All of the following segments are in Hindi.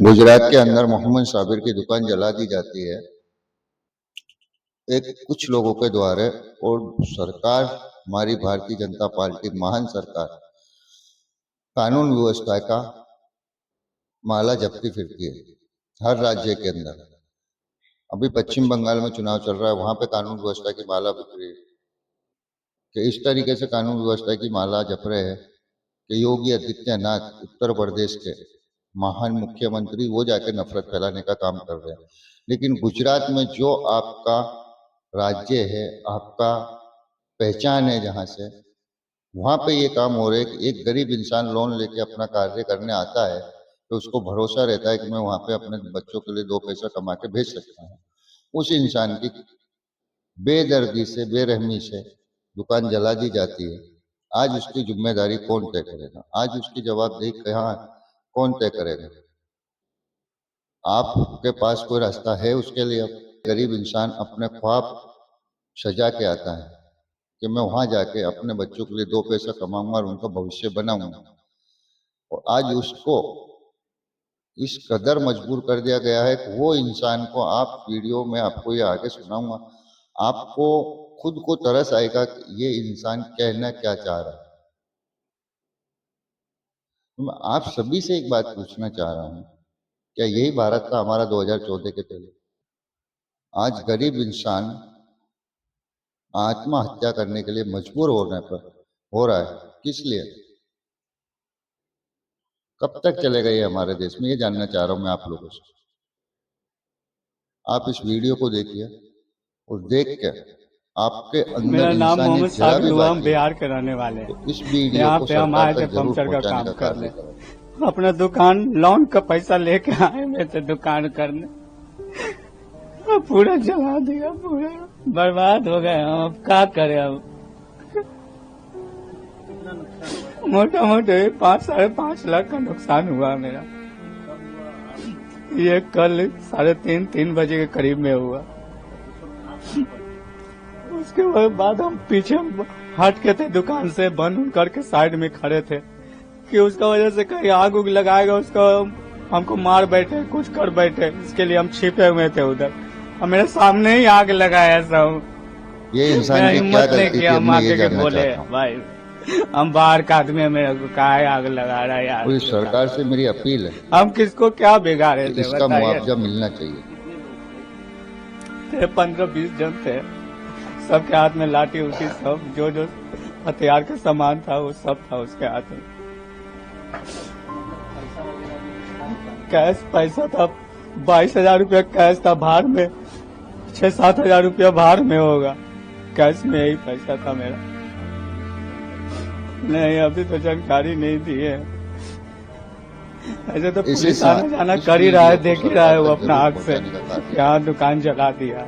गुजरात के अंदर मोहम्मद साबिर की दुकान जला दी जाती है एक कुछ लोगों के द्वारा। और सरकार, हमारी भारतीय जनता पार्टी महान सरकार, कानून व्यवस्था का माला जपती फिरती है हर राज्य के अंदर। अभी पश्चिम बंगाल में चुनाव चल रहा है, वहां पे कानून व्यवस्था की माला बिक रही है कि इस तरीके से कानून व्यवस्था की माला जप रहे हैं कि योगी आदित्यनाथ उत्तर प्रदेश के महान मुख्यमंत्री, वो जाके नफरत फैलाने का काम कर रहे हैं। लेकिन गुजरात में जो आपका राज्य है, आपका पहचान है, जहां से वहां पे ये काम हो रहे है कि एक गरीब इंसान लोन लेके अपना कार्य करने आता है तो उसको भरोसा रहता है कि मैं वहां पे अपने बच्चों के लिए दो पैसा कमा के भेज सकता हूँ। उस इंसान की बेदर्दी से, बेरहमी से दुकान जला दी जाती है। आज उसकी जिम्मेदारी कौन तय करेगा? आज उसकी जवाबदेही कहाँ कौन तय करेगा? आपके पास कोई रास्ता है उसके लिए? गरीब इंसान अपने ख्वाब सजा के आता है कि मैं वहां जाके अपने बच्चों के लिए दो पैसा कमाऊंगा और उनका भविष्य बनाऊंगा। और आज उसको इस कदर मजबूर कर दिया गया है कि वो इंसान को, आप वीडियो में आपको ये आगे सुनाऊंगा, आपको खुद को तरस आएगा कि ये इंसान कहना क्या चाह रहा है। तो मैं आप सभी से एक बात पूछना चाह रहा हूं, क्या यही भारत था हमारा 2014 के पहले? आज गरीब इंसान आत्महत्या करने के लिए मजबूर होने पर हो रहा है, किस लिए? कब तक चलेगा ये हमारे देश में? ये जानना चाह रहा हूं मैं आप लोगों से। आप इस वीडियो को देखिए और देख के आपके मेरा अंदर नाम मोहम्मद इंसानियत जरा साबिर भी हुआ, हम बाकी है बिहार के रहने वाले तो हैं। इस वीडियो यहाँ को पे हम सरकार आए थे तक जरूर पंचर का पहुंचाने काम का करने। कार्य करें। अपना दुकान लोन का पैसा लेके आए हुए थे दुकान करने, अब पूरा जला दिया, पूरा बर्बाद हो गए। हम अब क्या करें? अब मोटा मोटे 5-5.5 लाख का नुकसान हुआ मेरा। ये कल 3:30 बजे के करीब में हुआ। उसके बाद हम पीछे हट के थे, दुकान से बंद करके साइड में खड़े थे कि उसका वजह से कहीं आग उग लगाएगा, उसका हमको मार बैठे, कुछ कर बैठे, इसके लिए हम छिपे हुए थे उधर। और मेरे सामने ही आग लगाया सब। ये इंसान मेरा की क्या हिम्मत नहीं गलती किया थी, हम मैं ये आके के जानना बोले चाहता हूँ। भाई हम बाहर का आदमी है, मेरे को काहे आग लगा रहा है यार। और इस सरकार से मेरी अपील है हम किसको क्या बिगाड़े कि थे इसका बताइए? मुआवजा मिलना चाहिए। थे 15-20 जन थे, सबके हाथ में लाठी उठी, सब जो जो हथियार का सामान था वो सब था उसके हाथ में। कैश पैसा था 22,000 रुपया कैश था, बाहर में 6-7 हजार रुपया बाहर में होगा, कैश में यही पैसा था मेरा। नहीं, अभी तो जानकारी नहीं दी है। ऐसे तो पुलिस आना जाना कर ही रहा है, देख ही रहा है वो अपना आग से, यहाँ दुकान जला दिया।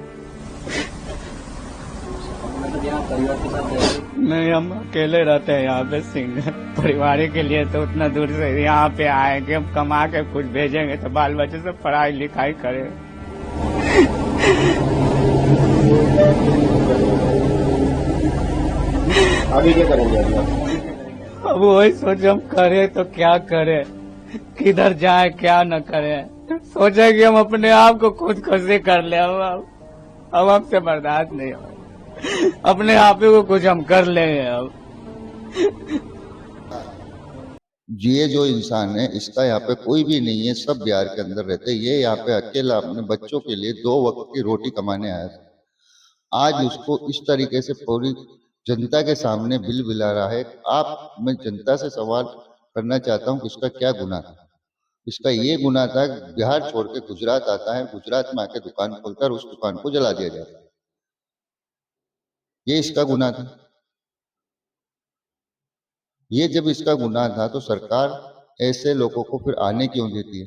नहीं, हम अकेले रहते हैं यहाँ पे, सिंगल परिवार के लिए तो उतना दूर से यहाँ पे आए कि हम कमा के कुछ भेजेंगे तो बाल बच्चे से पढ़ाई लिखाई करें। आगे क्या करेंगे? अब वही सोच हम करें तो क्या करें, किधर जाए क्या न करें। सोचे कि हम अपने आप को खुदकुशी कर ले, अब हमसे बर्दाश्त नहीं हो, अपने आप ही को कुछ हम कर लेंगे अब। ये जो इंसान है इसका यहाँ पे कोई भी नहीं है, सब बिहार के अंदर रहते हैं। ये यहाँ पे अकेला अपने बच्चों के लिए 2 वक्त की रोटी कमाने आया था। आज उसको इस तरीके से पूरी जनता के सामने बिल बिला रहा है। मैं जनता से सवाल करना चाहता हूँ कि इसका क्या गुनाह था? इसका ये गुनाह था कि बिहार छोड़ के गुजरात आता है, गुजरात में आके दुकान खोलकर उस दुकान को जला दिया जाता है। ये इसका गुनाह था। ये जब इसका गुनाह था तो सरकार ऐसे लोगों को फिर आने क्यों देती है?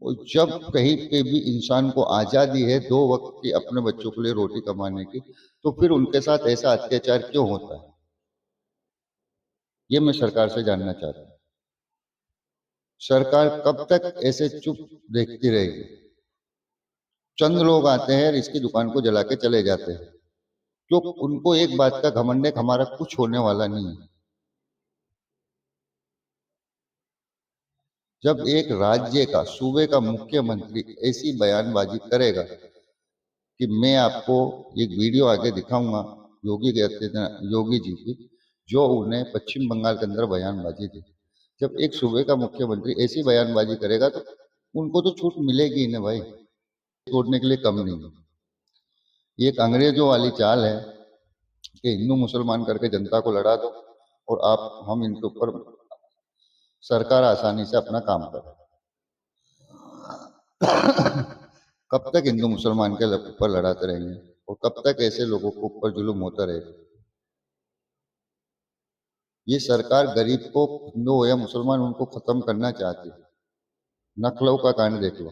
वो जब कहीं पे भी इंसान को आजादी है 2 वक्त की अपने बच्चों के लिए रोटी कमाने की, तो फिर उनके साथ ऐसा अत्याचार क्यों होता है? ये मैं सरकार से जानना चाहता हूँ। सरकार कब तक ऐसे चुप देखती रहेगी? चंद लोग आते हैं और इसकी दुकान को जला के चले जाते हैं, जो उनको एक बात का घमंड है कि हमारा कुछ होने वाला नहीं है। जब एक राज्य का सूबे का मुख्यमंत्री ऐसी बयानबाजी करेगा कि मैं आपको एक वीडियो आगे दिखाऊंगा योगी जी की, जो उन्हें पश्चिम बंगाल के अंदर बयानबाजी थी। जब एक सूबे का मुख्यमंत्री ऐसी बयानबाजी करेगा तो उनको तो छूट मिलेगी ही ना भाई, छोड़ने के लिए कम नहीं है। ये एक अंग्रेजों वाली चाल है कि हिंदू मुसलमान करके जनता को लड़ा दो और आप हम इनके ऊपर सरकार आसानी से अपना काम करे। कब तक हिंदू मुसलमान के ऊपर लड़ाते रहेंगे और कब तक ऐसे लोगों को ऊपर जुल्म होता रहेगा। ये सरकार गरीब को, हिंदू हो या मुसलमान, उनको खत्म करना चाहती है। नखलऊ का कांड देख लो,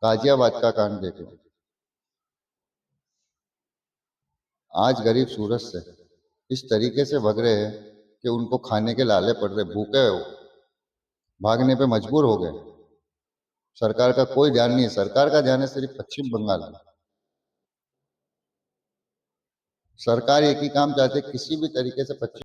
गाजियाबाद का कांड देख लो। आज गरीब सूरत से इस तरीके से भग रहे हैं कि उनको खाने के लाले पड़ रहे, भूखे हो, भागने पे मजबूर हो गए। सरकार का कोई ध्यान नहीं है, सरकार का ध्यान है सिर्फ पश्चिम बंगाल में। सरकार एक ही काम चाहते, किसी भी तरीके से पश्चिम